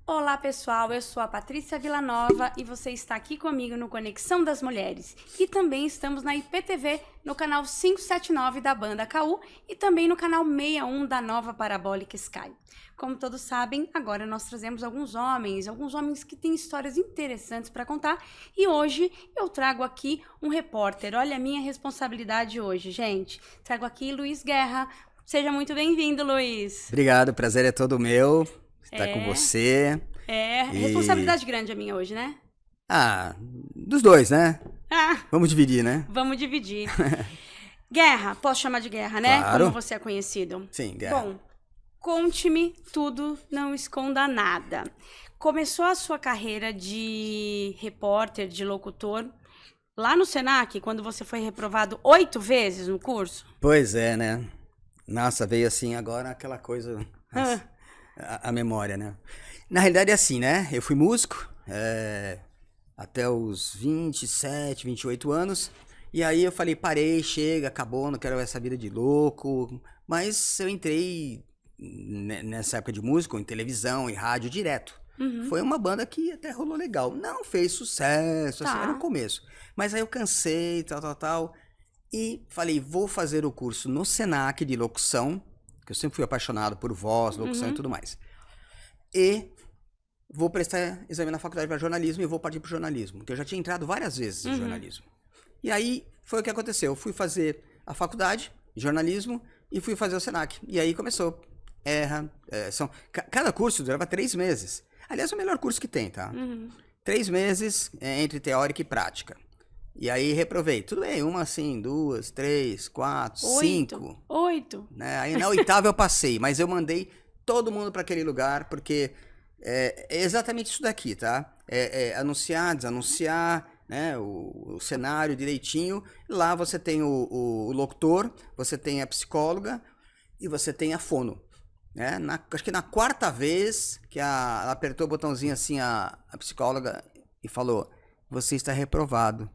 Olá pessoal, eu sou a Patrícia Villanova e você está aqui comigo no Conexão das Mulheres. E também estamos na IPTV, no canal 579 da banda KU e também no canal 61 da Nova Parabólica Sky. Como todos sabem, agora nós trazemos alguns homens que têm histórias interessantes para contar. E hoje eu trago aqui um repórter. Olha a minha responsabilidade hoje, gente. Trago aqui Luiz Guerra. Seja muito bem-vindo, Luiz. Obrigado, o prazer é todo meu estar com você. Responsabilidade grande a minha hoje, né? Ah, dos dois, né? Vamos dividir, né? Vamos dividir. Guerra, posso chamar de Guerra, né? Claro. Como você é conhecido. Sim, Guerra. Bom, conte-me tudo, não esconda nada. Começou a sua carreira de repórter, de locutor, lá no Senac, quando você foi reprovado 8 vezes no curso? Pois é, né? Nossa, veio assim agora aquela coisa, a memória, né? Na realidade é assim, né? Eu fui músico até os 27, 28 anos. E aí eu falei, parei, chega, acabou, não quero essa vida de louco. Mas eu entrei nessa época de músico, em televisão e rádio direto. Uhum. Foi uma banda que até rolou legal. Não fez sucesso, assim, era o começo. Mas aí eu cansei, tal. E falei, vou fazer o curso no Senac de locução, que eu sempre fui apaixonado por voz, locução e tudo mais. E vou prestar exame na faculdade para jornalismo e vou partir para o jornalismo, porque eu já tinha entrado várias vezes em jornalismo. E aí foi o que aconteceu. Eu fui fazer a faculdade de jornalismo e fui fazer o Senac. E aí começou. Cada curso durava 3 meses. Aliás, é o melhor curso que tem, tá? 3 meses entre teórica e prática. E aí reprovei. Tudo bem, uma assim, 2, 3, 4, 5. 8. Né? Aí na 8ª eu passei, mas eu mandei todo mundo para aquele lugar, porque é exatamente isso daqui, tá? Anunciar, desanunciar, né? O cenário direitinho. Lá você tem o locutor, você tem a psicóloga e você tem a fono. Né? Acho que na 4ª vez que ela apertou o botãozinho assim, a psicóloga, e falou, você está reprovado.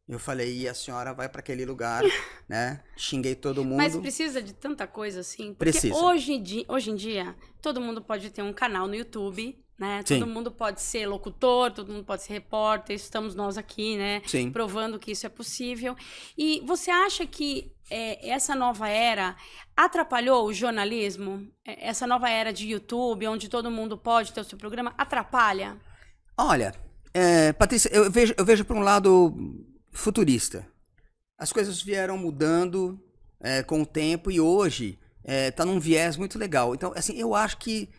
Eu falei, e a senhora vai para aquele lugar, né? Xinguei todo mundo. Mas precisa de tanta coisa assim? Porque precisa. Hoje em dia, todo mundo pode ter um canal no YouTube, né? Sim. Todo mundo pode ser locutor, todo mundo pode ser repórter, estamos nós aqui, né? Sim. Provando que isso é possível. E você acha que essa nova era atrapalhou o jornalismo? Essa nova era de YouTube, onde todo mundo pode ter o seu programa, atrapalha? Olha, Patrícia, eu vejo por um lado futurista. As coisas vieram mudando com o tempo e hoje tá num viés muito legal. Então, assim, eu acho que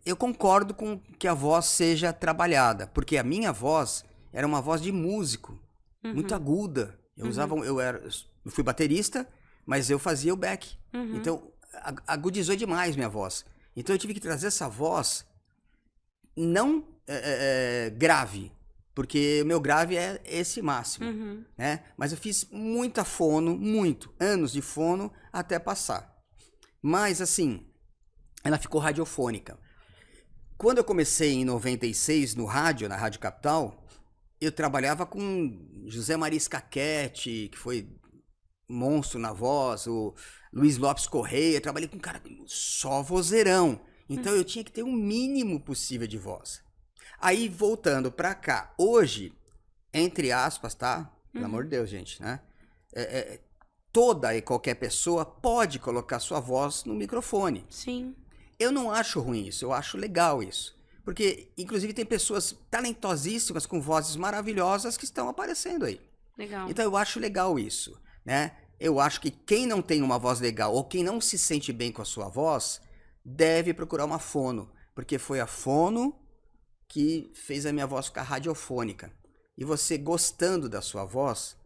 eu concordo com que a voz seja trabalhada, porque a minha voz era uma voz de músico, muito aguda. Eu fui baterista, mas eu fazia o back. Então, agudizou demais minha voz. Então, eu tive que trazer essa voz não grave, porque o meu grave é esse máximo, né? Mas eu fiz muita fono, anos de fono até passar. Mas, assim, ela ficou radiofônica. Quando eu comecei em 96 no rádio, na Rádio Capital, eu trabalhava com José Maria Scacchetti, que foi monstro na voz, o Luiz Lopes Correia, eu trabalhei com um cara só vozeirão. Então eu tinha que ter o mínimo possível de voz. Aí, voltando pra cá, hoje, entre aspas, tá? Pelo amor de Deus, gente, né? Toda e qualquer pessoa pode colocar sua voz no microfone. Sim. Eu não acho ruim isso, eu acho legal isso. Porque, inclusive, tem pessoas talentosíssimas, com vozes maravilhosas que estão aparecendo aí. Legal. Então, eu acho legal isso, né? Eu acho que quem não tem uma voz legal ou quem não se sente bem com a sua voz, deve procurar uma fono. Porque foi a fono que fez a minha voz ficar radiofônica. E você gostando da sua voz,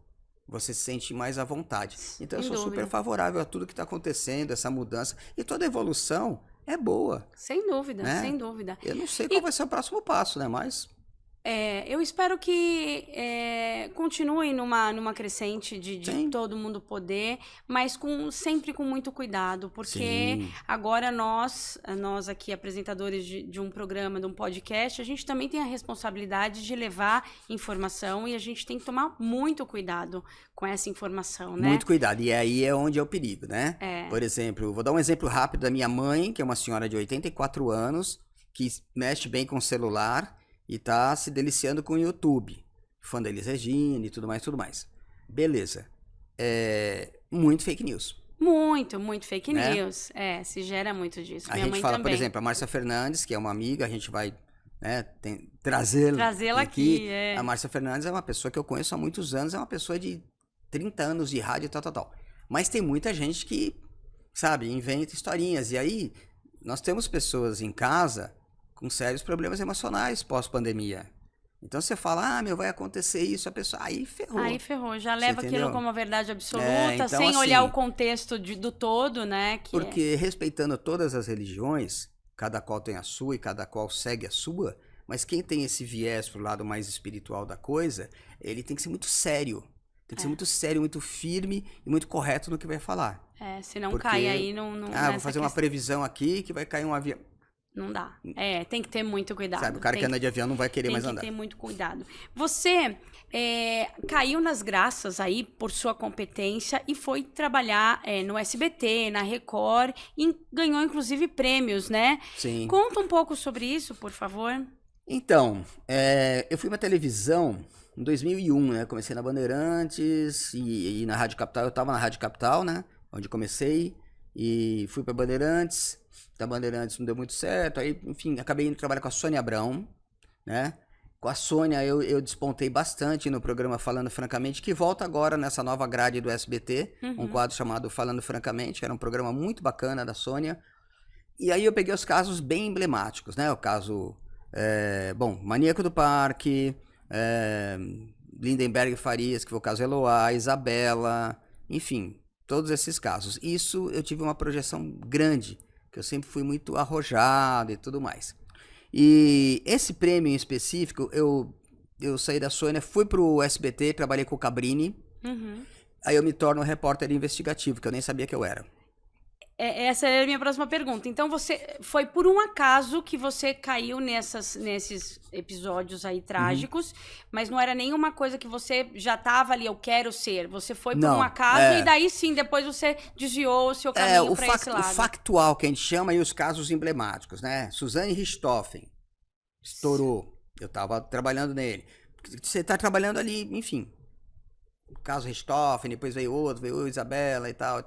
você se sente mais à vontade. Então eu sou super favorável a tudo que está acontecendo, essa mudança. E toda evolução é boa. Sem dúvida, né? sem dúvida. Eu não sei qual vai ser o próximo passo, né? Mas Eu espero que continue numa crescente de Sim. todo mundo poder, mas sempre com muito cuidado, porque Sim. agora nós aqui, apresentadores de um programa, de um podcast, a gente também tem a responsabilidade de levar informação e a gente tem que tomar muito cuidado com essa informação, né? Muito cuidado. E aí é onde é o perigo, né? É. Por exemplo, vou dar um exemplo rápido da minha mãe, que é uma senhora de 84 anos, que mexe bem com o celular e tá se deliciando com o YouTube. Fã da Elis Regina e tudo mais, tudo mais. Beleza. Muito fake news. Muito fake Né? news. Se gera muito disso. A Minha gente mãe fala, também. por exemplo, a Márcia Fernandes, que é uma amiga, a gente vai trazê-la aqui. A Márcia Fernandes é uma pessoa que eu conheço há muitos anos, é uma pessoa de 30 anos de rádio e tal. Mas tem muita gente que, sabe, inventa historinhas. E aí, nós temos pessoas em casa com sérios problemas emocionais pós-pandemia. Então você fala, vai acontecer isso, a pessoa, aí ferrou. Já leva aquilo entendeu? como uma verdade absoluta, então, sem olhar o assim, contexto do todo, né? Porque respeitando todas as religiões, cada qual tem a sua e cada qual segue a sua, mas quem tem esse viés pro lado mais espiritual da coisa, ele tem que ser muito sério. Tem que ser muito sério, muito firme e muito correto no que vai falar. Senão Porque, cai aí vou fazer uma previsão aqui que vai cair um avião. Não dá. Tem que ter muito cuidado. Sabe, o cara que anda de avião não vai querer mais andar. Tem que ter muito cuidado. Você caiu nas graças aí por sua competência e foi trabalhar no SBT, na Record, e ganhou inclusive prêmios, né? Sim. Conta um pouco sobre isso, por favor. Então, eu fui pra televisão em 2001, né? Comecei na Bandeirantes e na Rádio Capital. Eu tava na Rádio Capital, né? Onde comecei. E fui pra Bandeirantes. Da Bandeirantes não deu muito certo. Aí, enfim, acabei indo trabalhar com a Sônia Abrão, né? Com a Sônia eu despontei bastante no programa Falando Francamente, que volta agora nessa nova grade do SBT. Um quadro chamado Falando Francamente, que era um programa muito bacana da Sônia. E aí eu peguei os casos bem emblemáticos, né? O caso, Maníaco do Parque, Lindenberg e Farias, que foi o caso Eloá, Isabela, enfim, todos esses casos. Isso eu tive uma projeção grande, que eu sempre fui muito arrojado e tudo mais. E esse prêmio em específico, eu saí da Sônia, fui pro SBT, trabalhei com o Cabrini, aí eu me torno repórter investigativo, que eu nem sabia que eu era. Essa é a minha próxima pergunta. Então, foi por um acaso que você caiu nesses episódios aí trágicos, mas não era nenhuma coisa que você já estava ali, eu quero ser. Você foi por um acaso e daí sim, depois você desviou o seu caminho para esse lado. O factual que a gente chama e os casos emblemáticos, né? Suzane Richthofen estourou. Eu estava trabalhando nele. Você está trabalhando ali, enfim. O caso Richthofen, depois veio outro, veio Isabela e tal.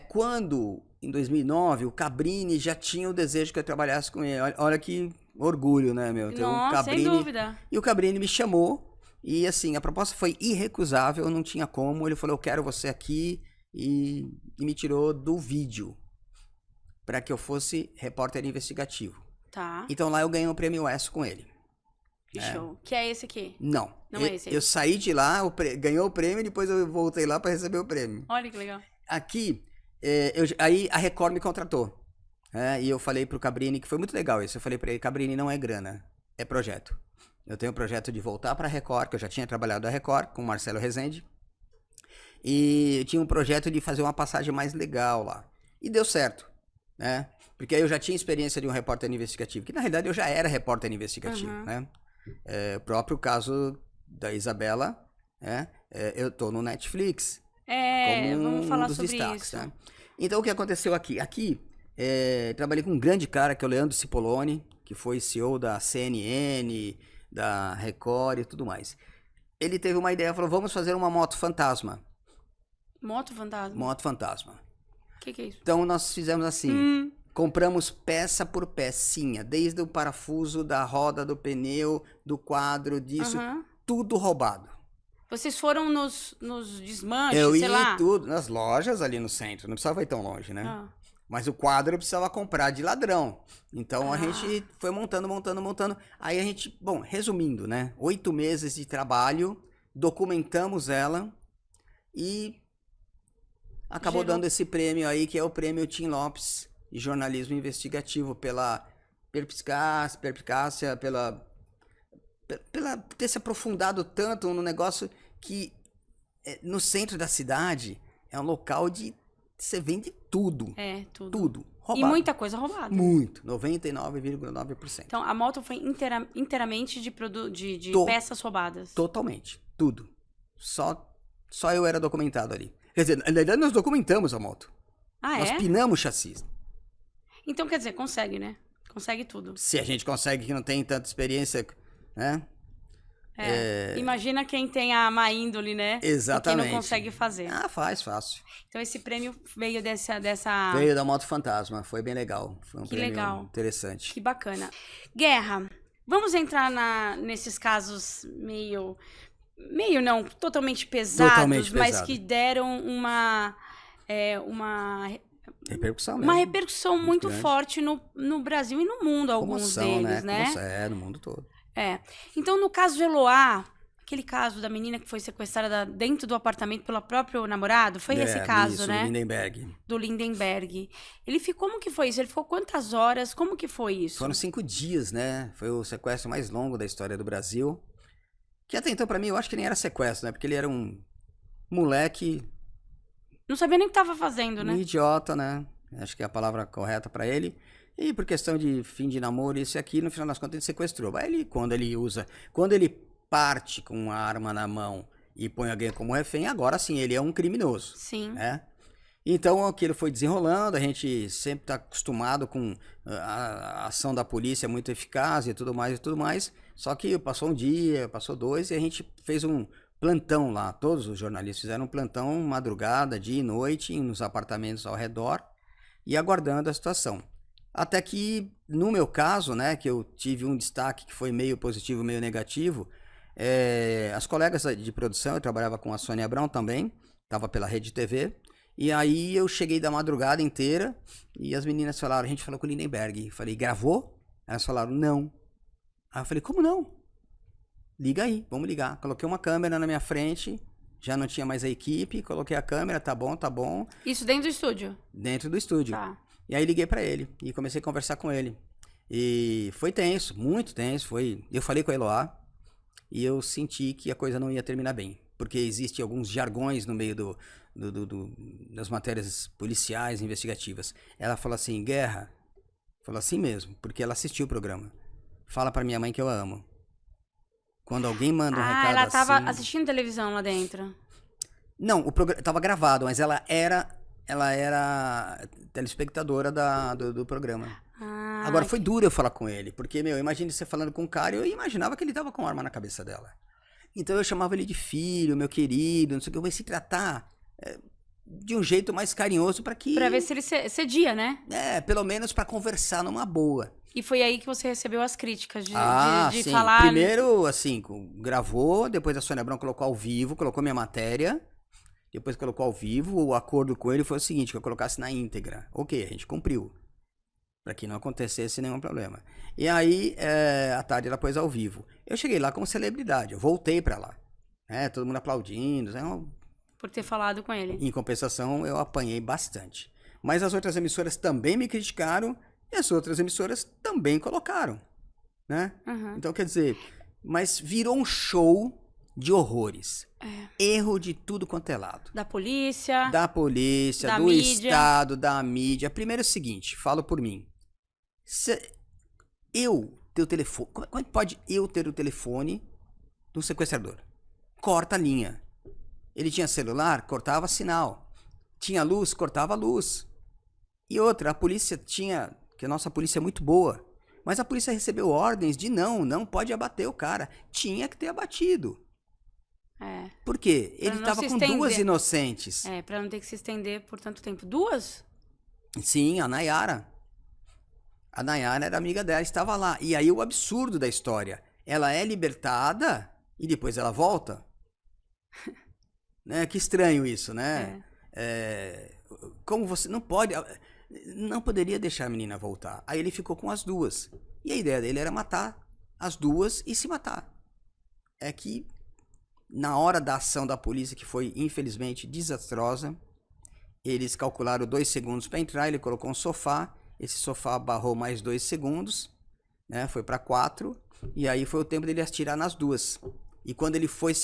Quando, em 2009, o Cabrini já tinha o desejo que eu trabalhasse com ele. Olha que orgulho, né, meu? Nossa, sem dúvida. E o Cabrini me chamou e, assim, a proposta foi irrecusável, não tinha como. Ele falou, eu quero você aqui e me tirou do vídeo para que eu fosse repórter investigativo. Tá. Então lá eu ganhei o prêmio S com ele. Que show. Que é esse aqui? Não. É esse aí. Eu saí de lá, ganhou o prêmio e depois eu voltei lá para receber o prêmio. Olha que legal. Aqui, aí a Record me contratou. E eu falei pro Cabrini, que foi muito legal isso. Eu falei pra ele, Cabrini, não é grana, é projeto. Eu tenho um projeto de voltar pra Record, que eu já tinha trabalhado na Record, com o Marcelo Rezende. E eu tinha um projeto de fazer uma passagem mais legal lá. E deu certo, né? Porque aí eu já tinha experiência de um repórter investigativo, que na realidade eu já era repórter investigativo, né? O próprio caso da Isabela, eu tô no Netflix. Como vamos falar dos sobre destaques, isso. Tá? Então, o que aconteceu aqui? Aqui, trabalhei com um grande cara, que é o Leandro Cipollone, que foi CEO da CNN, da Record e tudo mais. Ele teve uma ideia, falou, vamos fazer uma moto fantasma. Moto fantasma? Moto fantasma. O que é isso? Então, nós fizemos assim, compramos peça por pecinha, desde o parafuso da roda, do pneu, do quadro, disso, tudo roubado. Vocês foram nos desmanches, eu sei lá? ia tudo, nas lojas ali no centro, não precisava ir tão longe, né? Mas o quadro eu precisava comprar de ladrão. Então a gente foi montando. Aí a gente, resumindo, né? 8 meses de trabalho, documentamos ela e acabou dando esse prêmio aí, que é o prêmio Tim Lopes de jornalismo investigativo, pela perspicácia, pela pela ter se aprofundado tanto no negócio que no centro da cidade é um local de você vende tudo. Tudo. Tudo. Roubado. E muita coisa roubada. Muito. 99,9%. Então, a moto foi inteiramente de peças roubadas. Totalmente. Tudo. Só eu era documentado ali. Quer dizer, na verdade, nós documentamos a moto. Nós pinamos o chassi. Então, quer dizer, consegue, né? Consegue tudo. Se a gente consegue, que não tem tanta experiência, né? Imagina quem tem a má índole, né? Exatamente. E quem não consegue fazer. Faz, fácil. Então esse prêmio veio dessa... Veio da Moto Fantasma, foi bem legal. Foi um prêmio legal. Interessante. Que bacana. Guerra, vamos entrar nesses casos meio não, totalmente pesados, mas que deram uma repercussão mesmo. Uma repercussão muito forte no Brasil e no mundo, alguns deles, né? No mundo todo. Então, no caso de Eloá, aquele caso da menina que foi sequestrada dentro do apartamento pelo próprio namorado, foi esse caso, isso, né? Do Lindenberg. Do Lindenberg. Como que foi isso? Ele ficou quantas horas? Como que foi isso? Foram 5 dias, né? Foi o sequestro mais longo da história do Brasil. Que até então, pra mim, eu acho que nem era sequestro, né? Porque ele era um moleque... Não sabia nem o que tava fazendo, né? Um idiota, né? Acho que é a palavra correta pra ele. E por questão de fim de namoro, isso e aquilo, no final das contas ele sequestrou. Aí quando ele parte com uma arma na mão e põe alguém como refém, agora sim, ele é um criminoso. Sim. Né? Então aquilo foi desenrolando, a gente sempre está acostumado com a ação da polícia muito eficaz e tudo mais. Só que passou um dia, passou 2 e a gente fez um plantão lá. Todos os jornalistas fizeram um plantão madrugada, dia e noite, nos apartamentos ao redor e aguardando a situação. Até que, no meu caso, né, que eu tive um destaque que foi meio positivo, meio negativo, as colegas de produção, eu trabalhava com a Sônia Abrão também, estava pela Rede TV, e aí eu cheguei da madrugada inteira e as meninas falaram, a gente falou com o Lindenberg. Eu falei, gravou? Elas falaram, não. Aí eu falei, como não? Liga aí, vamos ligar. Coloquei uma câmera na minha frente, já não tinha mais a equipe, coloquei a câmera, tá bom. Isso dentro do estúdio? Dentro do estúdio. Tá. E aí liguei pra ele e comecei a conversar com ele. E foi tenso, muito tenso. Eu falei com a Eloá e eu senti que a coisa não ia terminar bem. Porque existem alguns jargões no meio das matérias policiais, investigativas. Ela falou assim, Guerra, falou assim mesmo, porque ela assistiu o programa. Fala pra minha mãe que eu a amo. Quando alguém manda um recado ela tava assim... assistindo televisão lá dentro. Não, o programa tava gravado, mas ela era telespectadora do programa. Agora, foi duro eu falar com ele, porque, imagine você falando com um cara e eu imaginava que ele tava com arma na cabeça dela. Então eu chamava ele de filho, meu querido, não sei o que, eu vou se tratar de um jeito mais carinhoso pra ver se ele cedia, né? Pelo menos pra conversar numa boa. E foi aí que você recebeu as críticas de sim. falar... Primeiro, assim, gravou, depois a Sônia Abrão colocou ao vivo, colocou minha matéria... Depois colocou ao vivo, o acordo com ele foi o seguinte, que eu colocasse na íntegra. Ok, a gente cumpriu. Para que não acontecesse nenhum problema. E aí, à tarde ela pôs ao vivo. Eu cheguei lá como celebridade, eu voltei para lá. Todo mundo aplaudindo. Por ter falado com ele. Em compensação, eu apanhei bastante. Mas as outras emissoras também me criticaram e as outras emissoras também colocaram. Né? Uhum. Então, quer dizer, mas virou um show... de horrores. Erro de tudo quanto é lado. Da polícia. Do mídia. Estado, da mídia. Primeiro é o seguinte, falo por mim. Eu ter o telefone... Como é que pode eu ter o telefone do sequestrador? Corta a linha. Ele tinha celular, cortava sinal. Tinha luz, cortava a luz. E outra, a polícia tinha... Que a nossa polícia é muito boa. Mas a polícia recebeu ordens de não pode abater o cara. Tinha que ter abatido. Por quê? Ele estava com 2 inocentes. Pra não ter que se estender por tanto tempo. 2? Sim, a Nayara. A Nayara era amiga dela, estava lá. E aí o absurdo da história. Ela é libertada e depois ela volta. Né? Que estranho isso, né? Como você não pode... Não poderia deixar a menina voltar. Aí ele ficou com as 2. E a ideia dele era matar as 2 e se matar. É que... Na hora da ação da polícia, que foi infelizmente desastrosa, eles calcularam 2 segundos para entrar, ele colocou um sofá, esse sofá barrou mais 2 segundos, né, foi para 4, E aí foi o tempo dele atirar nas duas. E quando ele foi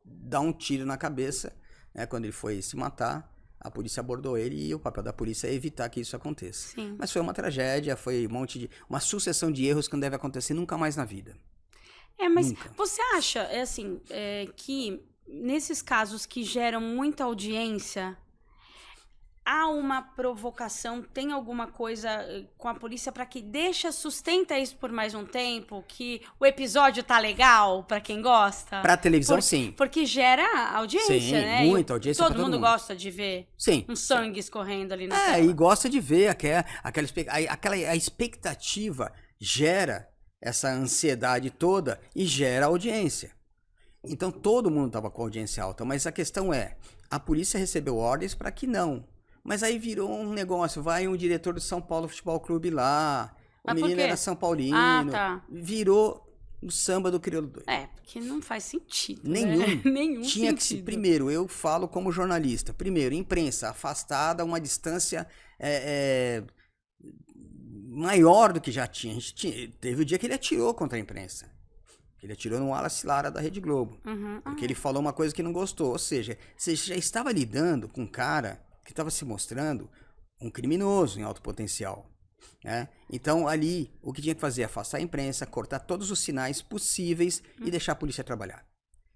dar um tiro na cabeça, né, quando ele foi se matar, a polícia abordou ele e o papel da polícia é evitar que isso aconteça. Sim. Mas foi uma tragédia, foi uma sucessão de erros que não deve acontecer nunca mais na vida. Mas Nunca. você acha, que nesses casos que geram muita audiência, há uma provocação, tem alguma coisa com a polícia para que sustenta isso por mais um tempo, que o episódio tá legal para quem gosta? Pra televisão, sim. Porque gera audiência, Sim, né? muita audiência pra todo mundo gosta de ver Sim. um sangue escorrendo ali na tela. E gosta de ver a expectativa gera essa ansiedade toda e gera audiência. Então todo mundo estava com audiência alta, mas a questão é, a polícia recebeu ordens para que não. Mas aí virou um negócio, vai um diretor do São Paulo Futebol Clube lá, o menino era São Paulino, tá. Virou o samba do Crioulo Doido. Porque não faz sentido, Nenhum. né? Nenhum Tinha sentido. que se, primeiro, eu falo como jornalista, primeiro, imprensa afastada, uma distância maior do que já tinha. Teve o dia que ele atirou contra a imprensa. Ele atirou no Wallace Lara da Rede Globo. Porque ele falou uma coisa que não gostou. Ou seja, você já estava lidando com um cara que estava se mostrando um criminoso em alto potencial. Né? Então, ali, o que tinha que fazer é afastar a imprensa, cortar todos os sinais possíveis e deixar a polícia trabalhar.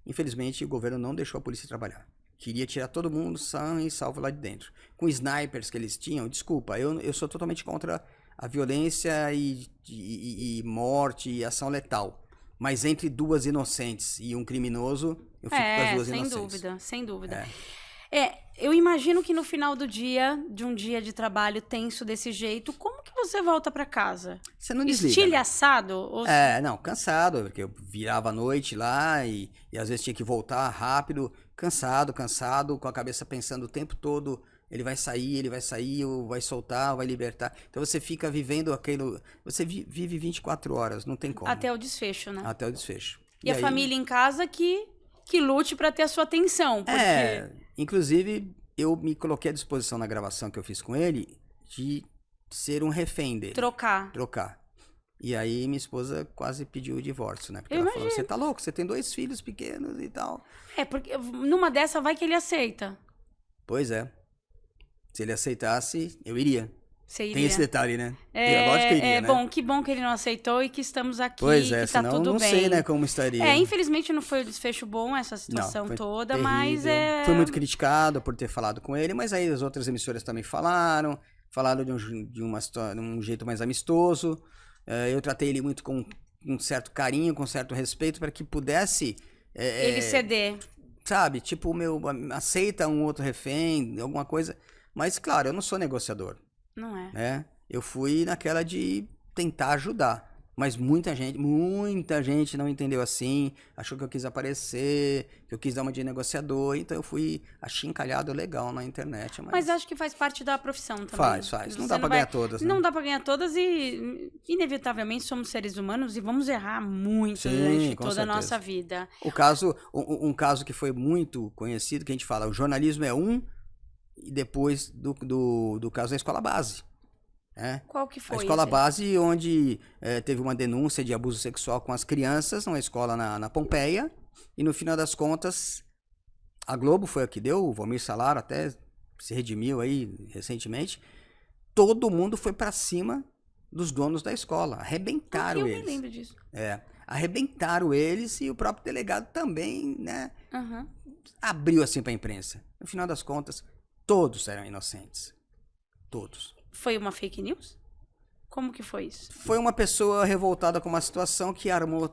Infelizmente, o governo não deixou a polícia trabalhar. Queria tirar todo mundo sã e salvo lá de dentro. Com snipers que eles tinham, desculpa, eu sou totalmente contra a violência e morte e ação letal. Mas entre duas inocentes e um criminoso, eu fico com as duas inocentes. Sem dúvida. Eu imagino que no final do dia, de um dia de trabalho tenso desse jeito, como que você volta pra casa? Você não desliga. Estilhaçado? Não, cansado, porque eu virava à noite lá e às vezes tinha que voltar rápido, cansado, com a cabeça pensando o tempo todo, ele vai sair, ou vai soltar, ou vai libertar. Então você fica vivendo aquilo, você vive 24 horas, não tem como. Até o desfecho, né? Até o desfecho. E a aí, família em casa que lute pra ter a sua atenção, porque... Inclusive, eu me coloquei à disposição na gravação que eu fiz com ele de ser um refém dele. Trocar. E aí minha esposa quase pediu o divórcio, né? Porque ela falou, você tá louco, você tem 2 filhos pequenos e tal. Porque numa dessa vai que ele aceita. Pois é. Se ele aceitasse, eu iria. Você iria. Tem esse detalhe, né? Lógico que eu iria, né? Bom, que bom que ele não aceitou e que estamos aqui, pois que tá senão tudo não bem. Sei, né, como estaria. Infelizmente não foi o desfecho bom essa situação toda, terrível. mas Fui muito criticado por ter falado com ele, mas aí as outras emissoras também falaram de um jeito mais amistoso. Eu tratei ele muito com um certo carinho, com um certo respeito, para que pudesse... ele ceder. Sabe, tipo, aceita um outro refém, alguma coisa. Mas, claro, eu não sou negociador. Não é. Eu fui naquela de tentar ajudar. Mas muita gente não entendeu assim, achou que eu quis aparecer, que eu quis dar uma de negociador, então eu fui achincalhado legal na internet. Mas acho que faz parte da profissão também. Faz. Não dá pra ganhar todas, né? Não dá pra ganhar todas e, inevitavelmente, somos seres humanos e vamos errar muito durante toda a nossa vida. Um caso que foi muito conhecido, que a gente fala, o jornalismo é e depois do caso da escola base. Qual que foi? A escola base, onde teve uma denúncia de abuso sexual com as crianças, numa escola na Pompeia, e no final das contas, a Globo foi a que deu, o Valmir Salaro até se redimiu aí recentemente, todo mundo foi pra cima dos donos da escola, arrebentaram eles. Eu me lembro disso. Arrebentaram eles e o próprio delegado também, né, abriu assim pra imprensa. No final das contas, todos eram inocentes. Todos. Foi uma fake news? Como que foi isso? Foi uma pessoa revoltada com uma situação que armou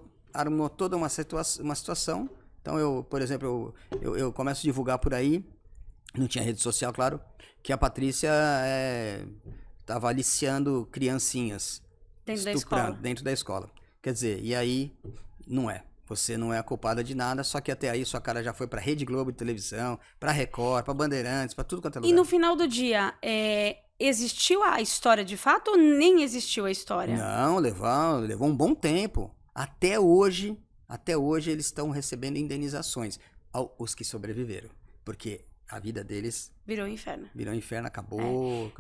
toda uma situação. Então, por exemplo, eu começo a divulgar por aí, não tinha rede social, claro, que a Patrícia estava aliciando criancinhas. Dentro da escola. Quer dizer, e aí, não é. Você não é a culpada de nada, só que até aí sua cara já foi pra Rede Globo de televisão, pra Record, pra Bandeirantes, pra tudo quanto é lugar. E no final do dia, existiu a história de fato ou nem existiu a história? Não, levou um bom tempo. Até hoje eles estão recebendo indenizações. Os que sobreviveram. Porque a vida deles... Virou inferno. Acabou.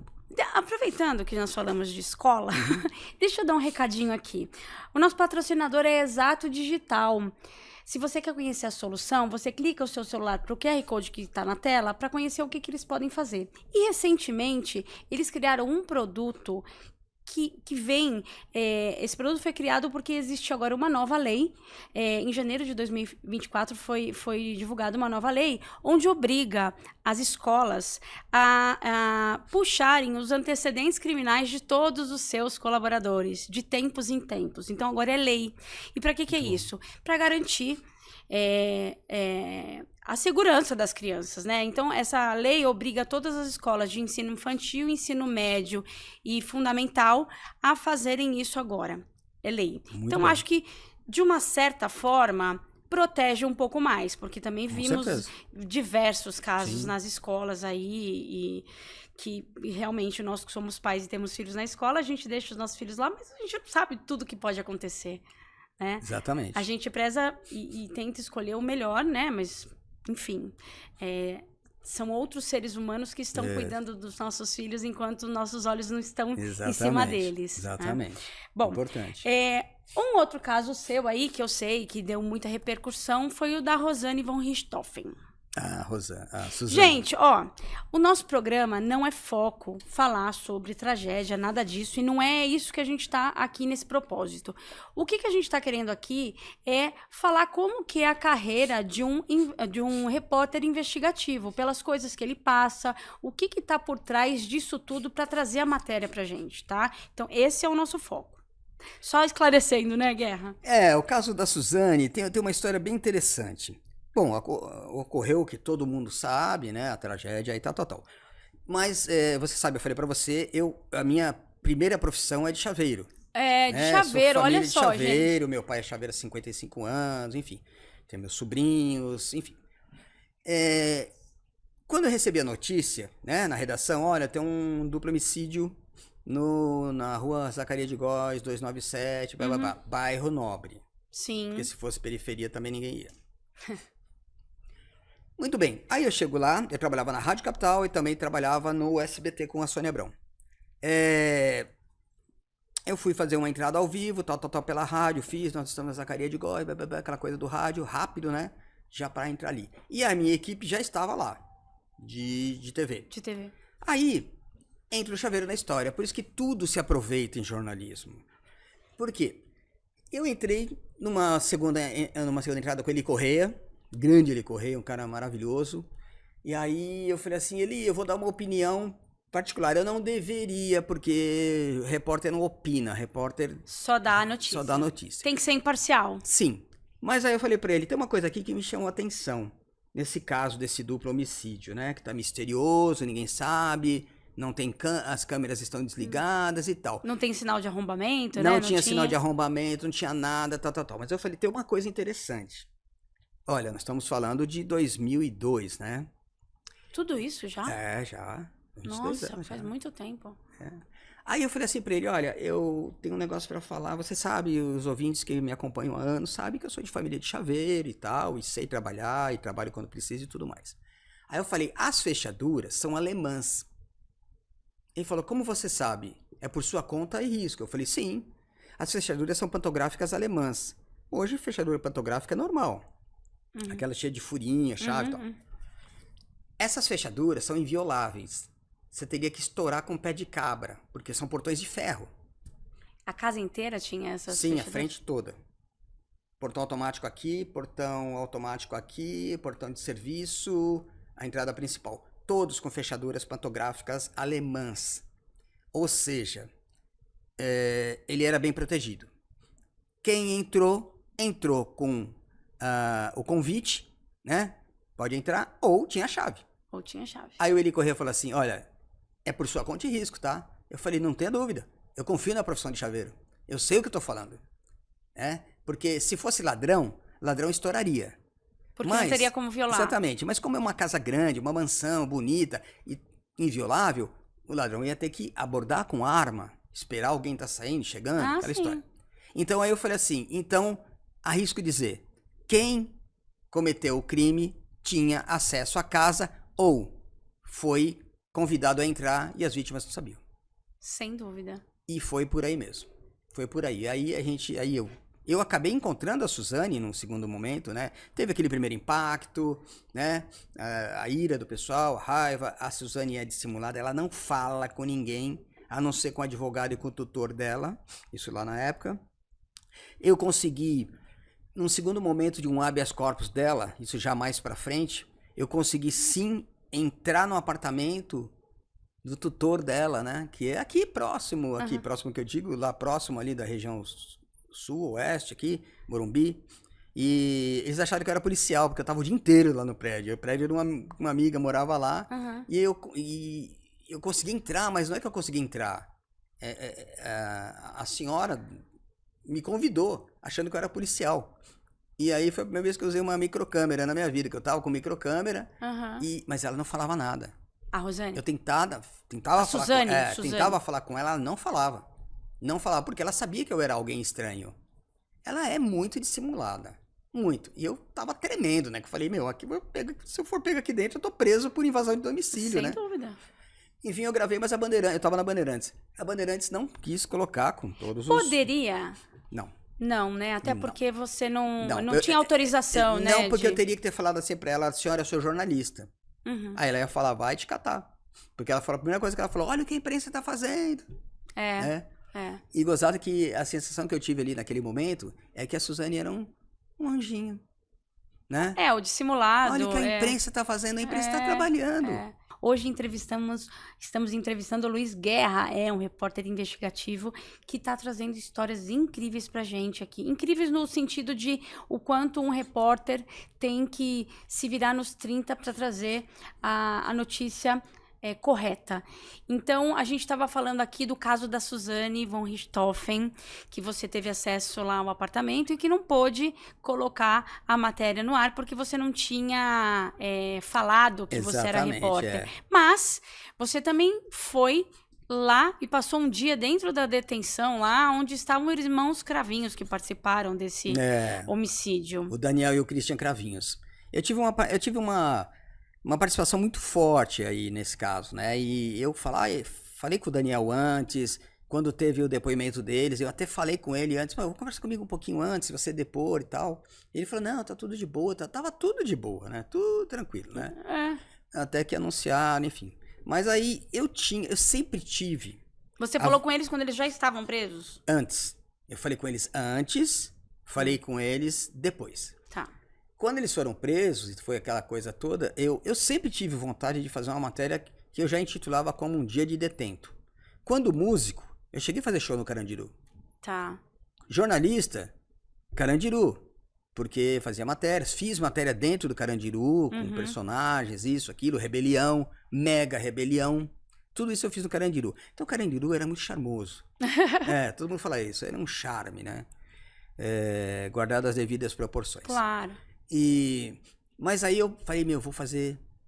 Aproveitando que nós falamos de escola, deixa eu dar um recadinho aqui. O nosso patrocinador é Exato Digital. Se você quer conhecer a solução, você clica o seu celular para o QR Code que está na tela para conhecer o que eles podem fazer. E recentemente, eles criaram um produto que vem, esse produto foi criado porque existe agora uma nova lei, em janeiro de 2024 foi divulgada uma nova lei, onde obriga as escolas a puxarem os antecedentes criminais de todos os seus colaboradores, de tempos em tempos. Então agora é lei. E para que é isso? Para garantir a segurança das crianças, né? Então, essa lei obriga todas as escolas de ensino infantil, ensino médio e fundamental a fazerem isso agora. É lei. Muito então, bom. acho que, de uma certa forma, protege um pouco mais, porque também Com vimos certeza. diversos casos Sim. nas escolas aí que realmente nós que somos pais e temos filhos na escola, a gente deixa os nossos filhos lá, mas a gente não sabe tudo que pode acontecer, né? Exatamente. A gente preza e tenta escolher o melhor, né? Mas, enfim, são outros seres humanos que estão cuidando dos nossos filhos enquanto nossos olhos não estão em cima deles. Exatamente. Né? Bom, importante. Um outro caso seu aí, que eu sei que deu muita repercussão, foi o da Rosane von Richthofen. A Suzane. Gente, ó, o nosso programa não é foco falar sobre tragédia, nada disso, e não é isso que a gente tá aqui nesse propósito. O que a gente tá querendo aqui é falar como que é a carreira de um repórter investigativo, pelas coisas que ele passa, o que tá por trás disso tudo para trazer a matéria pra gente, tá? Então, esse é o nosso foco. Só esclarecendo, né, Guerra? O caso da Suzane tem uma história bem interessante. Bom, ocorreu o que todo mundo sabe, né? A tragédia e tal. Mas, você sabe, eu falei pra você, a minha primeira profissão é de chaveiro. De chaveiro, olha de só, chaveiro, gente. meu pai é chaveiro há 55 anos, enfim. Tem meus sobrinhos, enfim. Quando eu recebi a notícia, né, na redação, olha, tem um duplo homicídio na rua Zacaria de Góes, 297, blá, blá, blá, bairro Nobre. Sim. Porque se fosse periferia também ninguém ia. Muito bem, aí eu chego lá, eu trabalhava na Rádio Capital e também trabalhava no SBT com a Sônia Abrão. Eu fui fazer uma entrada ao vivo, tal, pela rádio, nós estamos na Zacaria de Góes, blá, blá, blá, aquela coisa do rádio, rápido, né? Já para entrar ali. E a minha equipe já estava lá, de TV. De TV. Aí, entra o chaveiro na história, por isso que tudo se aproveita em jornalismo. Por quê? Eu entrei numa segunda entrada com Eli Correia, grande Eli Correia, um cara maravilhoso. E aí eu falei assim, Eli, eu vou dar uma opinião particular. Eu não deveria, porque repórter não opina, repórter Só dá a notícia. só dá notícia. Tem que ser imparcial. Sim, mas aí eu falei pra ele, tem uma coisa aqui que me chamou a atenção, nesse caso desse duplo homicídio, né? Que tá misterioso, ninguém sabe, não tem as câmeras estão desligadas e tal. Não tem sinal de arrombamento, né? Não tinha sinal de arrombamento, não tinha nada, tal. Mas eu falei, tem uma coisa interessante. Olha, nós estamos falando de 2002, né? Tudo isso já? Já. 22 Nossa, anos, faz já. muito tempo. Aí eu falei assim pra ele, olha, eu tenho um negócio pra falar, você sabe, os ouvintes que me acompanham há anos sabem que eu sou de família de chaveiro e tal, e sei trabalhar, e trabalho quando preciso e tudo mais. Aí eu falei, as fechaduras são alemãs. Ele falou, como você sabe? É por sua conta e risco. Eu falei, sim, as fechaduras são pantográficas alemãs. Hoje, fechadura pantográfica é normal. Aquela cheia de furinha, chave e tal. Essas fechaduras são invioláveis. Você teria que estourar com pé de cabra, porque são portões de ferro. A casa inteira tinha essas Sim, a fechaduras? frente toda. Portão automático aqui, portão automático aqui, portão de serviço, a entrada principal. Todos com fechaduras pantográficas alemãs. Ou seja, ele era bem protegido. Quem entrou com o convite, né? Pode entrar, ou tinha a chave. Ou tinha chave. Aí o Eli Correia falou assim, olha, é por sua conta e risco, tá? Eu falei, não tenha dúvida, eu confio na profissão de chaveiro. Eu sei o que eu tô falando. Porque se fosse ladrão estouraria. Porque não teria como violar. Exatamente, mas como é uma casa grande, uma mansão bonita e inviolável, o ladrão ia ter que abordar com arma, esperar alguém tá saindo, chegando, aquela história. Então aí eu falei assim, arrisco dizer, quem cometeu o crime tinha acesso à casa ou foi convidado a entrar e as vítimas não sabiam. Sem dúvida. E foi por aí mesmo. Foi por aí. Eu acabei encontrando a Suzane num segundo momento, né? Teve aquele primeiro impacto, né? A ira do pessoal, a raiva. A Suzane é dissimulada, ela não fala com ninguém, a não ser com o advogado e com o tutor dela. Isso lá na época. Eu consegui, num segundo momento de um habeas corpus dela, isso já mais pra frente, eu consegui sim entrar no apartamento do tutor dela, né? Que é aqui próximo que eu digo, lá próximo ali da região sul, oeste aqui, Morumbi. E eles acharam que eu era policial, porque eu tava o dia inteiro lá no prédio. O prédio era uma amiga, morava lá. E eu consegui entrar, mas não é que eu consegui entrar. A senhora me convidou, achando que eu era policial. E aí foi a primeira vez que eu usei uma microcâmera na minha vida, que eu tava com microcâmera, mas ela não falava nada. A Rosane? Eu tentava falar com ela, ela não falava. Não falava, porque ela sabia que eu era alguém estranho. Ela é muito dissimulada. Muito. E eu tava tremendo, né? Que eu falei, aqui se eu for pego aqui dentro, eu tô preso por invasão de domicílio, né? Sem dúvida. Enfim, eu gravei, mas eu tava na Bandeirantes. A Bandeirantes não quis colocar com todos os... Poderia? Não. Não, né? Até Não. porque você não tinha autorização, né? Não, porque eu teria que ter falado assim pra ela, senhora, eu sou jornalista. Aí ela ia falar, vai te catar. Porque ela falou, a primeira coisa que ela falou, olha o que a imprensa tá fazendo. E gozado que a sensação que eu tive ali naquele momento é que a Suzane era um anjinho, né? O dissimulado. Olha o que a imprensa tá fazendo, a imprensa tá trabalhando. Hoje estamos entrevistando o Luiz Guerra, um repórter investigativo que está trazendo histórias incríveis pra gente aqui. Incríveis no sentido de o quanto um repórter tem que se virar nos 30 para trazer a notícia correta. Então, a gente estava falando aqui do caso da Suzane von Richthofen, que você teve acesso lá ao apartamento e que não pôde colocar a matéria no ar porque você não tinha falado que você era repórter. Mas você também foi lá e passou um dia dentro da detenção lá, onde estavam os irmãos Cravinhos que participaram desse homicídio. O Daniel e o Christian Cravinhos. Eu tive uma participação muito forte aí nesse caso, né? E eu falei com o Daniel antes, quando teve o depoimento deles, eu até falei com ele antes, mas conversa comigo um pouquinho antes, se você depor e tal. Ele falou, não, tá tudo de boa, tava tudo de boa, né? Tudo tranquilo, né? Até que anunciaram, enfim. Mas aí eu sempre tive... Você falou com eles quando eles já estavam presos? Antes. Eu falei com eles antes, falei com eles depois. Tá. Quando eles foram presos, e foi aquela coisa toda, eu sempre tive vontade de fazer uma matéria que eu já intitulava como Um Dia de Detento. Quando músico, eu cheguei a fazer show no Carandiru. Tá. Jornalista, Carandiru. Porque fazia matérias, fiz matéria dentro do Carandiru, com personagens, isso, aquilo, rebelião, mega rebelião. Tudo isso eu fiz no Carandiru. Então o Carandiru era muito charmoso. Todo mundo fala isso, era um charme, né? Guardado as devidas proporções. Claro. Mas aí eu falei,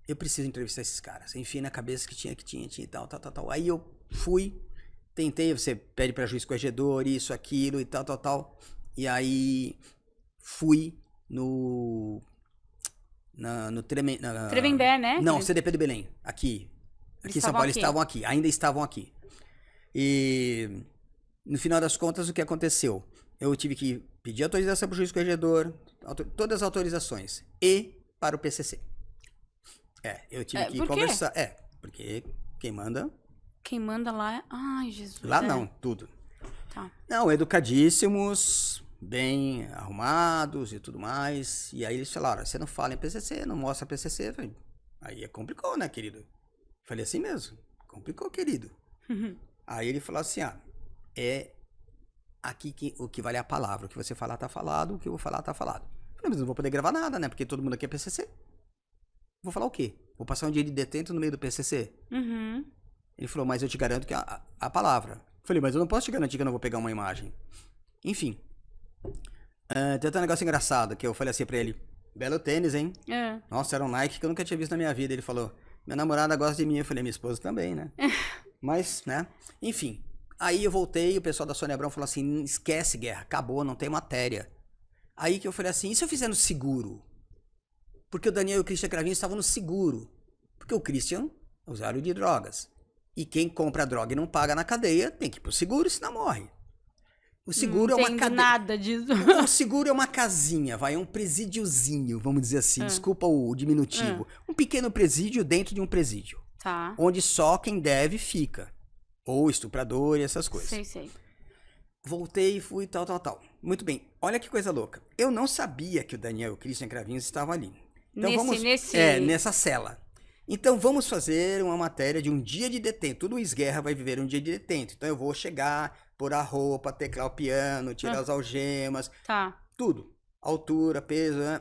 eu preciso entrevistar esses caras. Enfim, na cabeça que tinha e tal. Aí eu fui, tentei, você pede pra juiz corregedor, isso, aquilo e tal. E aí fui no Tremembé, né? Não, CDP do Belém, aqui em São Paulo, eles estavam aqui, ainda estavam aqui. E no final das contas, o que aconteceu? Eu tive que pedir autorização para o juiz corregedor, todas as autorizações, e para o PCC. Eu tive que conversar. Porque quem manda... Quem manda lá é... Ai, Jesus. Lá não, tudo. Tá. Não, educadíssimos, bem arrumados e tudo mais. E aí eles falaram, você não fala em PCC, não mostra PCC. Falei, aí complicou, né, querido? Falei assim mesmo, complicou, querido. Aí ele falou assim, aqui o que vale é a palavra. O que você falar tá falado, o que eu vou falar tá falado. Eu falei, mas não vou poder gravar nada, né? Porque todo mundo aqui é PCC. Vou falar o quê? Vou passar um dia de detento no meio do PCC? Ele falou, mas eu te garanto que a palavra. Eu falei, mas eu não posso te garantir que eu não vou pegar uma imagem. Enfim. Tem até um negócio engraçado, que eu falei assim pra ele, belo tênis, hein? Nossa, era um Nike que eu nunca tinha visto na minha vida. Ele falou, minha namorada gosta de mim. Eu falei, minha esposa também, né? Mas, né? Enfim. Aí eu voltei e o pessoal da Sônia Abrão falou assim, esquece, Guerra, acabou, não tem matéria. Aí que eu falei assim, e se eu fizer no seguro? Porque o Daniel e o Christian Cravinho estavam no seguro. Porque o Christian é usuário de drogas. E quem compra droga e não paga na cadeia tem que ir pro seguro, senão morre. O seguro é uma entendo cadeia. nada disso. O seguro é uma casinha, vai, um presídiozinho, vamos dizer assim, desculpa o diminutivo. Um pequeno presídio dentro de um presídio. Tá. Onde só quem deve fica. Ou estuprador e essas coisas. Sei. Voltei e fui tal. Muito bem, olha que coisa louca. Eu não sabia que o Daniel e o Christian Cravinhos estavam ali. Então nessa cela. Então vamos fazer uma matéria de um dia de detento. Todo ex-guerra vai viver um dia de detento. Então eu vou chegar, pôr a roupa, teclar o piano, tirar as algemas. Tá. Tudo. Altura, peso, né?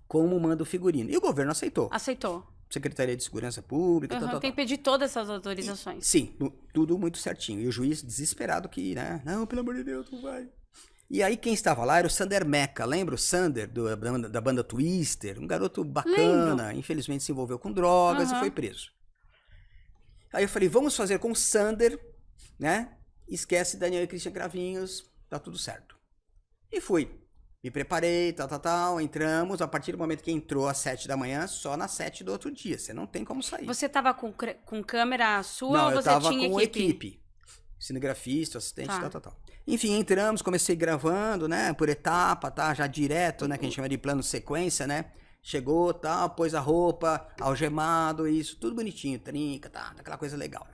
Como manda o figurino. E o governo aceitou. Aceitou. Secretaria de Segurança Pública, tal. Tem que pedir todas essas autorizações. Sim, tudo muito certinho. E o juiz desesperado que, né? Não, pelo amor de Deus, não vai. E aí quem estava lá era o Sander Meca, lembra o Sander da banda Twister? Um garoto bacana, infelizmente se envolveu com drogas e foi preso. Aí eu falei, vamos fazer com o Sander, né? Esquece Daniel e Christian Cravinhos, tá tudo certo. E fui. Me preparei, tal, entramos. A partir do momento que entrou às 7 da manhã, só nas 7 do outro dia. Você não tem como sair. Você tava com câmera sua não, ou eu você tava tinha com equipe? Cinegrafista, assistente, tal. Enfim, entramos, comecei gravando, né? Por etapa, tá? Já direto, né? Que a gente chama de plano sequência, né? Chegou, tal, pôs a roupa, algemado, isso, tudo bonitinho, trinca, tá? Aquela coisa legal.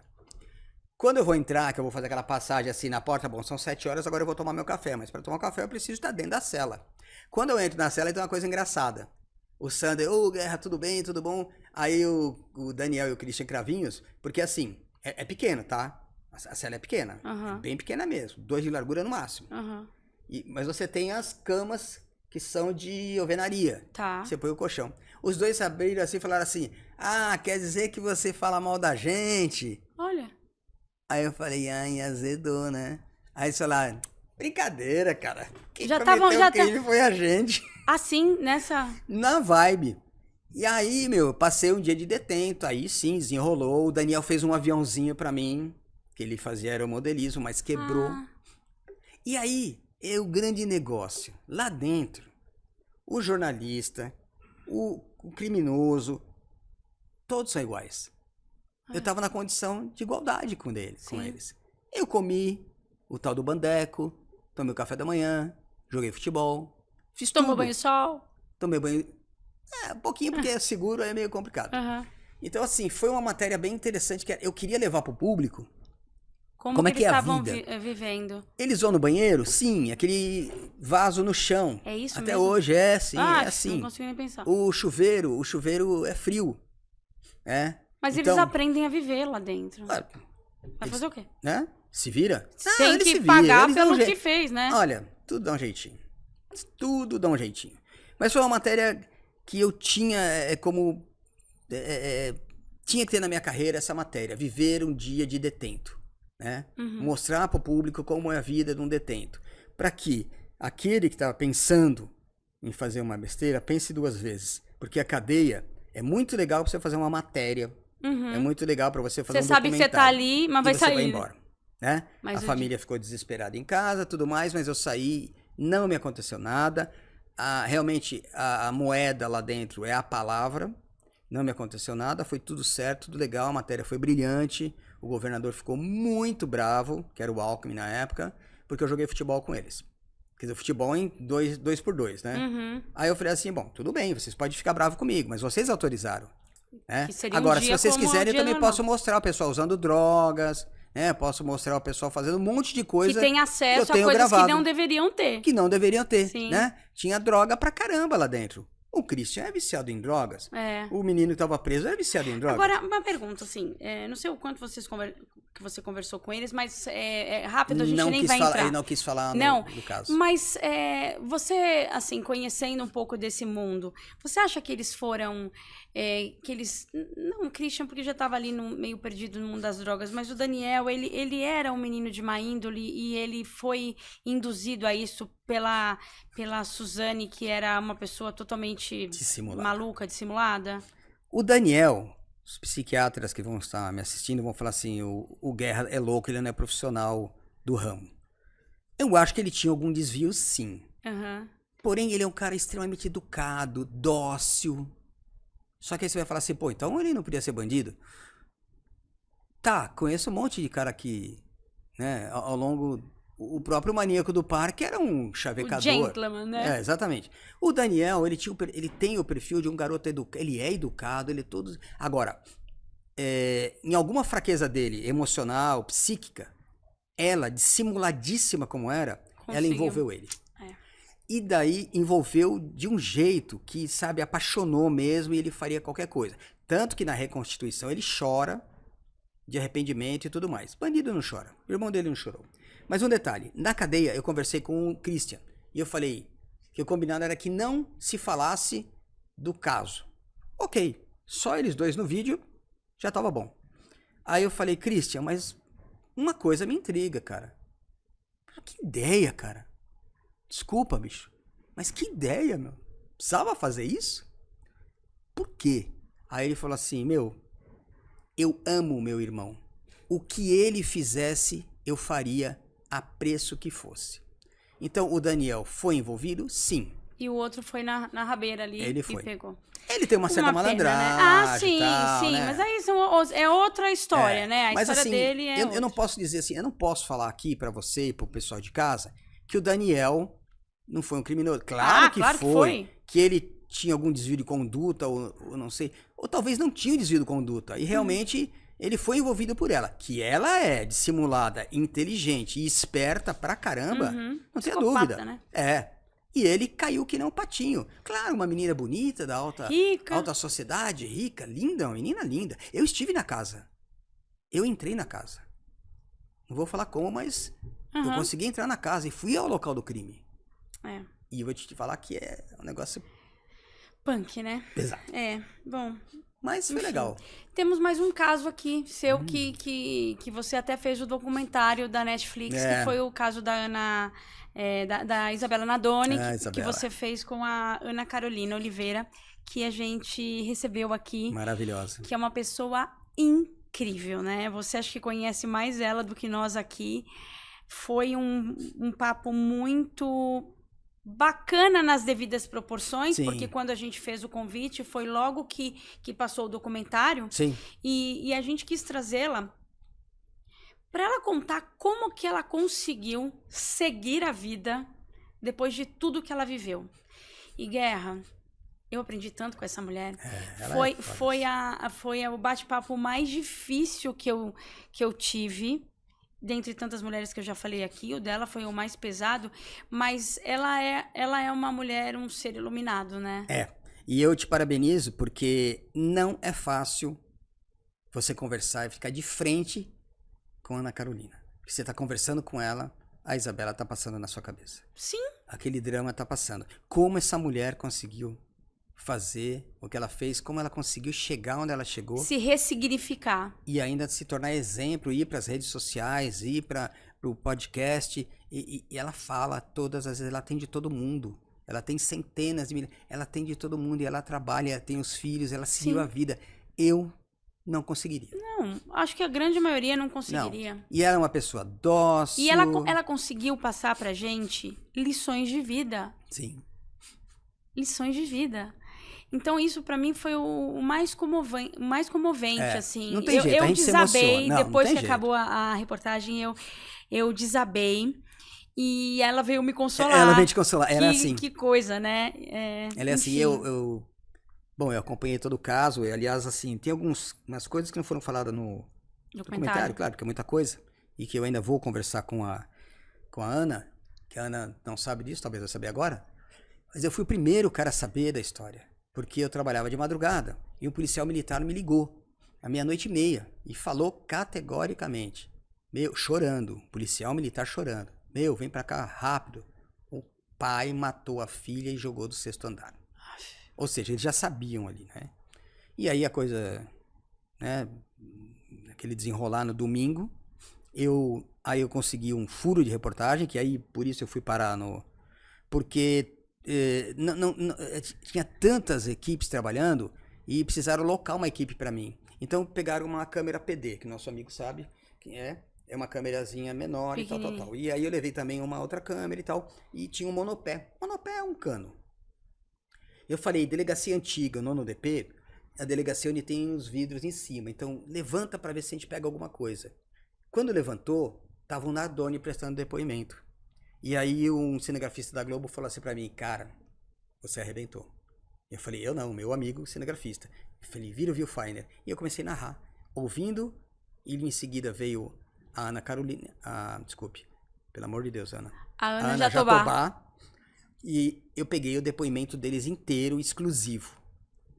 Quando eu vou entrar, que eu vou fazer aquela passagem assim na porta, bom, são 7 horas, agora eu vou tomar meu café, mas para tomar café eu preciso estar dentro da cela. Quando eu entro na cela, tem uma coisa engraçada. O Sander, Guerra, tudo bem, tudo bom? Aí o Daniel e o Christian Cravinhos, porque assim, é pequeno, tá? A cela é pequena, bem pequena mesmo, 2 de largura no máximo. Mas você tem as camas que são de alvenaria. Tá. Você põe o colchão. Os dois abriram assim e falaram assim, quer dizer que você fala mal da gente? Olha. Aí eu falei, azedou, né? Aí eles falaram, brincadeira, cara. Quem crime foi a gente. Assim, nessa... Na vibe. E aí, passei um dia de detento, aí sim, desenrolou. O Daniel fez um aviãozinho pra mim, que ele fazia aeromodelismo, mas quebrou. E aí, o grande negócio. Lá dentro, o jornalista, o criminoso, todos são iguais. Eu tava na condição de igualdade com eles. Eu comi o tal do bandeco, tomei o café da manhã, joguei futebol, fiz tudo. Tomou banho-sol? Tomei banho... um pouquinho, porque é seguro, aí é meio complicado. Então, assim, foi uma matéria bem interessante, que eu queria levar pro público como é que eles é a estavam vida. Vivendo. Eles vão no banheiro? Sim, aquele vaso no chão. É isso Até mesmo? hoje, sim, é assim. Não consigo nem pensar. O chuveiro é frio, Mas então, eles aprendem a viver lá dentro. Vai fazer o quê? Né? Se vira? Tem que pagar pelo que fez, né? Olha, tudo dá um jeitinho. Tudo dá um jeitinho. Mas foi uma matéria que eu tinha tinha que ter na minha carreira essa matéria. Viver um dia de detento. Né? Mostrar para o público como é a vida de um detento. Para que aquele que estava pensando em fazer uma besteira, pense 2 vezes. Porque a cadeia é muito legal para você fazer uma matéria. É muito legal para você fazer um documentário. Você sabe que você tá ali, mas vai sair. Você vai embora. Né? A família ficou desesperada em casa, tudo mais, mas eu saí, não me aconteceu nada. Realmente, a moeda lá dentro é a palavra. Não me aconteceu nada, foi tudo certo, tudo legal, a matéria foi brilhante. O governador ficou muito bravo, que era o Alckmin na época, porque eu joguei futebol com eles. Quer dizer, futebol em 2x2, né? Aí eu falei assim, bom, tudo bem, vocês podem ficar bravos comigo, mas vocês autorizaram. Né? Agora, se vocês quiserem, eu também posso mostrar o pessoal usando drogas, né? Posso mostrar o pessoal fazendo um monte de coisa. Que tem acesso a coisas que não deveriam ter. Que não deveriam ter, Sim. né? Tinha droga pra caramba lá dentro. O Christian é viciado em drogas. O menino que estava preso é viciado em drogas. Agora, uma pergunta, assim, não sei o quanto que você conversou com eles, mas rápido, a gente nem vai entrar. Ele não quis falar no caso. Mas você, assim, conhecendo um pouco desse mundo, você acha que eles foram... Não, o Christian, porque já estava ali meio perdido no mundo das drogas, mas o Daniel, ele era um menino de má índole e ele foi induzido a isso pela Suzane, que era uma pessoa totalmente maluca, dissimulada? O Daniel, os psiquiatras que vão estar me assistindo vão falar assim, o Guerra é louco, ele não é profissional do ramo. Eu acho que ele tinha algum desvio, sim. Porém, ele é um cara extremamente educado, dócil. Só que aí você vai falar assim, então ele não podia ser bandido? Tá, conheço um monte de cara que, né, ao longo... O próprio Maníaco do Parque era um chavecador. O gentleman, né? É, exatamente. O Daniel, ele tem o perfil de um garoto educado. Ele é educado, ele é todo... Agora, em alguma fraqueza dele, emocional, psíquica, ela, dissimuladíssima como era, ela envolveu ele. É. E daí envolveu de um jeito que, sabe, apaixonou mesmo e ele faria qualquer coisa. Tanto que na reconstituição ele chora de arrependimento e tudo mais. Bandido não chora. O irmão dele não chorou. Mas um detalhe, na cadeia eu conversei com o Christian e eu falei que o combinado era que não se falasse do caso. Ok, só eles dois no vídeo já tava bom. Aí eu falei, Christian, mas uma coisa me intriga, cara. Que ideia, cara. Desculpa, bicho, mas que ideia, meu. Precisava fazer isso? Por quê? Aí ele falou assim, eu amo meu irmão. O que ele fizesse, eu faria a preço que fosse. Então, o Daniel foi envolvido? Sim. E o outro foi na rabeira ali Ele e foi. pegou. Ele tem uma certa malandragem. Pena, né? Ah, sim, tal, sim. né? Mas aí é outra história, né? A mas história assim, dele é eu não posso dizer assim, eu não posso falar aqui pra você e pro pessoal de casa que o Daniel não foi um criminoso. Claro que foi. Que ele tinha algum desvio de conduta, ou não sei. Ou talvez não tinha desvio de conduta. E realmente... Ele foi envolvido por ela. Que ela é dissimulada, inteligente e esperta pra caramba, não tenha dúvida. Né? E ele caiu que nem um patinho. Claro, uma menina bonita, da rica. alta sociedade, rica, linda, uma menina linda. Eu estive na casa. Eu entrei na casa. Não vou falar como, mas eu consegui entrar na casa e fui ao local do crime. E eu vou te falar que é um negócio... Punk, né? Pesado. Bom... Mas foi legal. Temos mais um caso aqui, seu, que você até fez o documentário da Netflix, que foi o caso da Ana, da Isabela Nadoni, que você fez com a Ana Carolina Oliveira, que a gente recebeu aqui. Maravilhosa. Que é uma pessoa incrível, né? Você acha que conhece mais ela do que nós aqui. Foi um papo muito... bacana nas devidas proporções, porque quando a gente fez o convite, foi logo que passou o documentário. Sim. E a gente quis trazê-la para ela contar como que ela conseguiu seguir a vida depois de tudo que ela viveu. E Guerra, eu aprendi tanto com essa mulher. Foi o bate-papo mais difícil que eu tive. Dentre tantas mulheres que eu já falei aqui, o dela foi o mais pesado, mas ela é uma mulher, um ser iluminado, né? E eu te parabenizo porque não é fácil você conversar e ficar de frente com a Ana Carolina. Porque você tá conversando com ela, a Isabela tá passando na sua cabeça. Sim. Aquele drama tá passando. Como essa mulher conseguiu fazer o que ela fez, como ela conseguiu chegar onde ela chegou. Se ressignificar. E ainda se tornar exemplo, ir para as redes sociais, ir para o podcast. E ela fala todas as vezes, ela atende todo mundo. Ela tem centenas de milhares, ela atende todo mundo e ela trabalha, tem os filhos, ela seguiu a vida. Eu não conseguiria. Não, acho que a grande maioria não conseguiria. Não. E ela é uma pessoa dócil. E ela conseguiu passar pra gente lições de vida. Sim. Lições de vida. Então, isso pra mim foi o mais comovente, assim. Não tem jeito, eu a gente desabei, se emociona. Não, depois não que tem acabou a reportagem, eu desabei. E ela veio me consolar. Ela veio te consolar, ela é assim. Que coisa, né? Ela é assim, eu acompanhei todo o caso, e, aliás, assim, tem umas coisas que não foram faladas no documentário, claro, porque é muita coisa, e que eu ainda vou conversar com a Ana, que a Ana não sabe disso, talvez vai saber agora, mas eu fui o primeiro cara a saber da história, porque eu trabalhava de madrugada, e um policial militar me ligou, à 00:30, e falou categoricamente, chorando, policial militar chorando, vem pra cá rápido, o pai matou a filha e jogou do 6º andar. Ou seja, eles já sabiam ali, né? E aí a coisa, né, aquele desenrolar no domingo, aí eu consegui um furo de reportagem, que aí por isso eu fui parar porque tinha tantas equipes trabalhando e precisaram locar uma equipe para mim. Então pegaram uma câmera PD, que nosso amigo sabe que é uma câmerazinha menor e tal. E aí eu levei também uma outra câmera e tal, e tinha um monopé. Monopé é um cano. Eu falei, delegacia antiga, 9º DP, a delegacia onde tem os vidros em cima. Então, levanta para ver se a gente pega alguma coisa. Quando levantou, tava o Nardoni prestando depoimento. E aí um cinegrafista da Globo falou assim para mim, cara, você arrebentou. Eu falei, eu não, meu amigo cinegrafista. Eu falei, vira o viewfinder. E eu comecei a narrar, ouvindo, e em seguida veio a Ana Carolina, desculpe, pelo amor de Deus, Ana. A Ana Jatobá. E eu peguei o depoimento deles inteiro, exclusivo.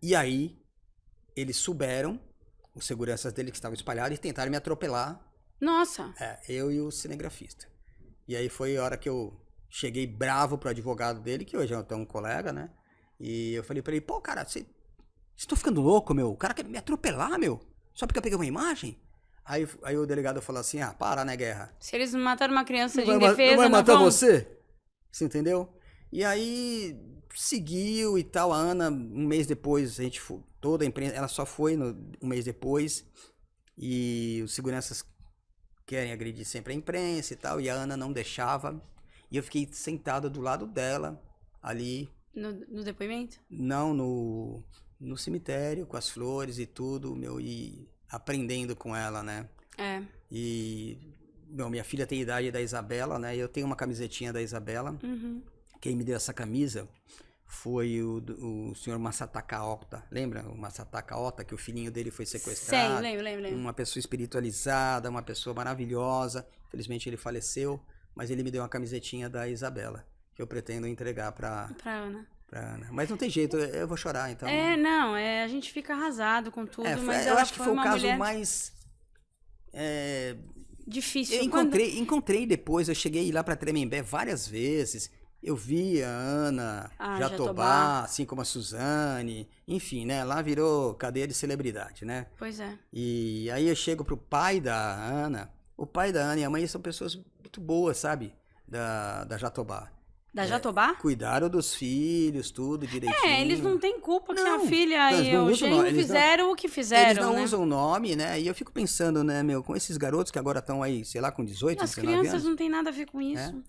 E aí, eles souberam, os seguranças dele que estavam espalhados, e tentaram me atropelar. Nossa. Eu e o cinegrafista. E aí foi a hora que eu cheguei bravo pro advogado dele, que hoje é um colega, né? E eu falei pra ele, pô, cara, você tá ficando louco, meu? O cara quer me atropelar, meu? Só porque eu peguei uma imagem? Aí o delegado falou assim, para, né, Guerra? Se eles mataram uma criança de Não indefesa, vai matar vão... você? Você entendeu? E aí seguiu e tal. A Ana, um mês depois, a gente foi, toda a imprensa, ela só foi um mês depois. E os seguranças querem agredir sempre a imprensa e tal. E a Ana não deixava. E eu fiquei sentado do lado dela, ali. No depoimento? Não, no cemitério, com as flores e tudo, meu, e aprendendo com ela, né? E, minha filha tem a idade da Isabela, né? E eu tenho uma camisetinha da Isabela. Uhum. Quem me deu essa camisa foi o senhor Masataka Ota. Lembra o Masataka Ota, que o filhinho dele foi sequestrado? Sei, lembro. Uma pessoa espiritualizada, uma pessoa maravilhosa. Infelizmente ele faleceu, mas ele me deu uma camisetinha da Isabela, que eu pretendo entregar pra Ana. Mas não tem jeito, eu vou chorar, então. A gente fica arrasado com tudo, mas eu ela acho que foi o caso mulher... mais... difícil. Eu encontrei depois, eu cheguei lá pra Tremembé várias vezes. Eu vi a Ana Jatobá, assim como a Suzane, enfim, né? Lá virou cadeia de celebridade, né? Pois é. E aí eu chego pro pai da Ana. O pai da Ana e a mãe são pessoas muito boas, sabe? Da Jatobá. Da Jatobá? Cuidaram dos filhos, tudo direitinho. Eles não têm culpa que a filha e o genro fizeram o que fizeram, eles não né? usam o nome, né? E eu fico pensando, né, meu, com esses garotos que agora estão aí, sei lá, com 18, As 19 anos. crianças não tem nada a ver com isso.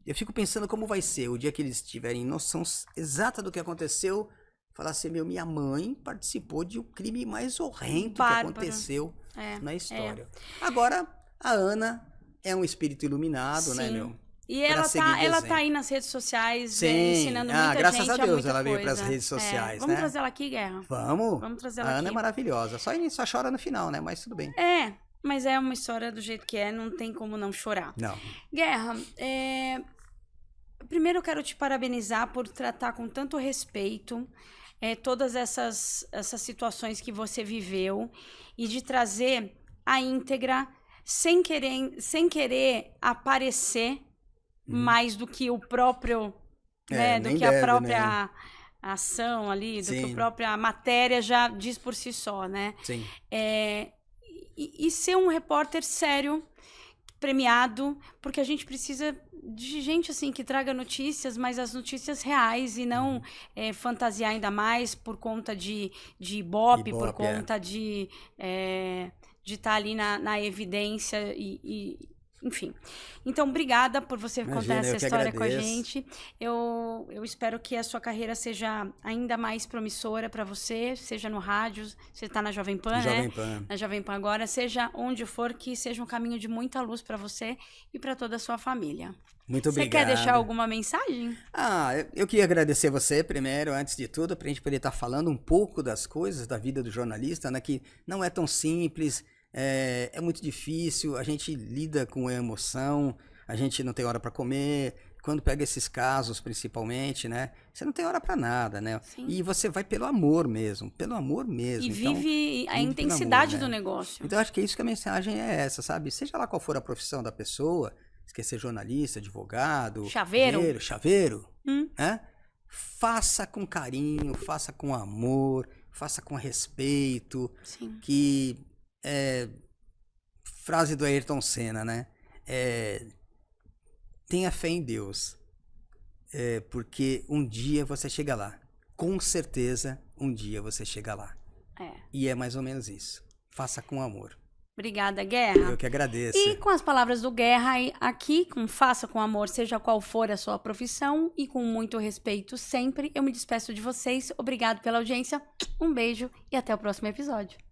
Eu fico pensando como vai ser o dia que eles tiverem noção exata do que aconteceu. Falar assim, minha mãe participou de um crime mais horrendo que aconteceu na história. Agora, a Ana é um espírito iluminado, né, meu? E ela tá aí nas redes sociais ensinando muita gente. Graças a Deus ela veio para as redes sociais, Vamos trazer ela aqui, Guerra? Vamos trazer ela aqui. A Ana é maravilhosa. Só chora no final, né? Mas tudo bem. Mas é uma história do jeito que é, não tem como não chorar. Não. Guerra, primeiro eu quero te parabenizar por tratar com tanto respeito todas essas situações que você viveu e de trazer a íntegra sem querer aparecer mais do que o próprio, né, do que a própria ação ali, do que a própria matéria já diz por si só, né? Sim. E ser um repórter sério, premiado, porque a gente precisa de gente assim que traga notícias, mas as notícias reais e não fantasiar ainda mais por conta de Ibope, por conta de estar ali na evidência enfim. Então, obrigada por você contar essa história com a gente. Eu espero que a sua carreira seja ainda mais promissora para você, seja no rádio, você está na Jovem Pan, Jovem Pan. Na Jovem Pan agora, seja onde for, que seja um caminho de muita luz para você e para toda a sua família. Muito obrigado. Você quer deixar alguma mensagem? Eu queria agradecer você primeiro, antes de tudo, para a gente poder estar falando um pouco das coisas da vida do jornalista, né, que não é tão simples. É muito difícil, a gente lida com a emoção, a gente não tem hora para comer. Quando pega esses casos, principalmente, né? Você não tem hora para nada, né? Sim. E você vai pelo amor mesmo, pelo amor mesmo. E vive a intensidade do né? negócio. Então, acho que é isso que a mensagem é essa, sabe? Seja lá qual for a profissão da pessoa, se quer ser jornalista, advogado... Chaveiro, né? Faça com carinho, faça com amor, faça com respeito. Sim. Que... frase do Ayrton Senna, né? Tenha fé em Deus, porque um dia você chega lá. Com certeza, um dia você chega lá. E é mais ou menos isso. Faça com amor. Obrigada, Guerra. Eu que agradeço. E com as palavras do Guerra aqui, com faça com amor, seja qual for a sua profissão, e com muito respeito sempre, eu me despeço de vocês. Obrigado pela audiência, um beijo e até o próximo episódio.